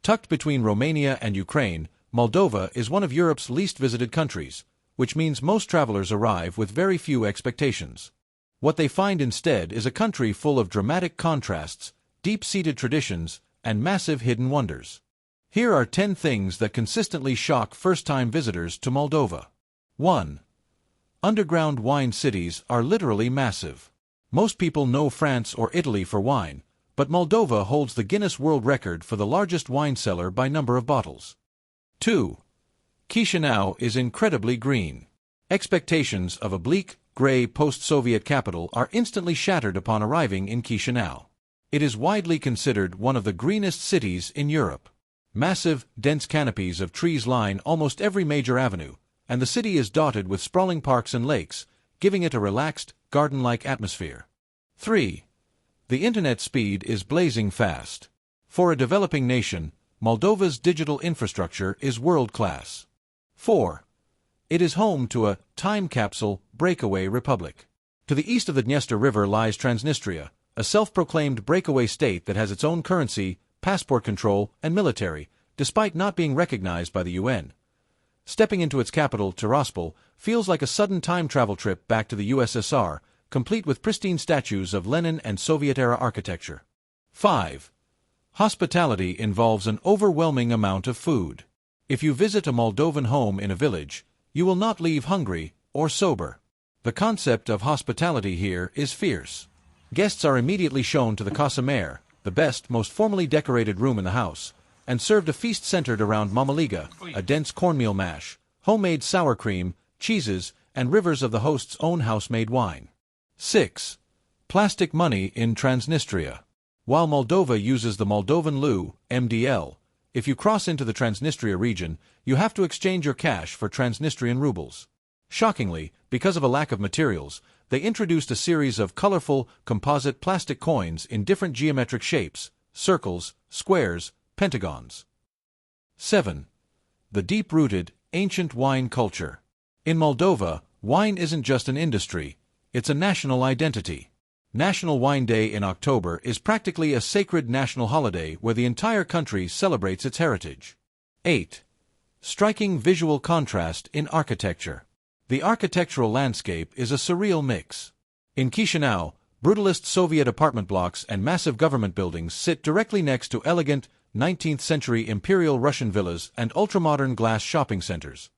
Tucked between Romania and Ukraine, Moldova is one of Europe's least visited countries, which means most travelers arrive with very few expectations. What they find instead is a country full of dramatic contrasts, deep-seated traditions, and massive hidden wonders. Here are 10 things that consistently shock first-time visitors to Moldova. 1. Underground wine cities are literally massive. Most people know France or Italy for wine, but Moldova holds the Guinness World Record for the largest wine cellar by number of bottles. 2. Chisinau is incredibly green. Expectations of a bleak, gray post-Soviet capital are instantly shattered upon arriving in Chisinau. It is widely considered one of the greenest cities in Europe. Massive, dense canopies of trees line almost every major avenue, and the city is dotted with sprawling parks and lakes, giving it a relaxed, garden-like atmosphere. 3. The internet speed is blazing fast. For a developing nation, Moldova's digital infrastructure is world-class. 4. It is home to a time capsule breakaway republic. To the east of the Dniester River lies Transnistria, a self-proclaimed breakaway state that has its own currency, passport control, and military, despite not being recognized by the UN. Stepping into its capital, Tiraspol, feels like a sudden time travel trip back to the USSR, complete with pristine statues of Lenin and Soviet-era architecture. 5. Hospitality involves an overwhelming amount of food. If you visit a Moldovan home in a village, you will not leave hungry or sober. The concept of hospitality here is fierce. Guests are immediately shown to the casa mare, the best, most formally decorated room in the house, and served a feast centered around mamaliga, a dense cornmeal mash, homemade sour cream, cheeses, and rivers of the host's own house-made wine. 6. Plastic money in Transnistria. While Moldova uses the Moldovan leu, MDL, if you cross into the Transnistria region, you have to exchange your cash for Transnistrian rubles. Shockingly, because of a lack of materials, they introduced a series of colorful, composite plastic coins in different geometric shapes, circles, squares, pentagons. 7. The deep-rooted, ancient wine culture. In Moldova, wine isn't just an industry, it's a national identity. National Wine Day in October is practically a sacred national holiday where the entire country celebrates its heritage. 8. Striking visual contrast in architecture. The architectural landscape is a surreal mix. In Chisinau, brutalist Soviet apartment blocks and massive government buildings sit directly next to elegant, 19th-century Imperial Russian villas and ultramodern glass shopping centers.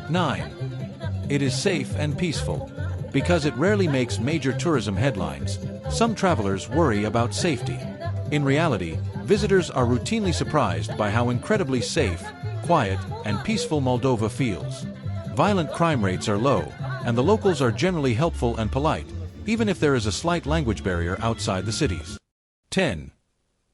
9. It is safe and peaceful. Because it rarely makes major tourism headlines, some travelers worry about safety. In reality, visitors are routinely surprised by how incredibly safe, quiet, and peaceful Moldova feels. Violent crime rates are low, and the locals are generally helpful and polite, even if there is a slight language barrier outside the cities. 10.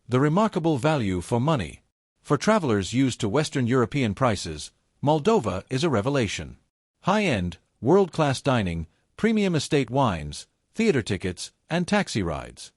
The remarkable value for money. For travelers used to Western European prices, Moldova is a revelation. High-end, world-class dining, premium estate wines, theater tickets, and taxi rides.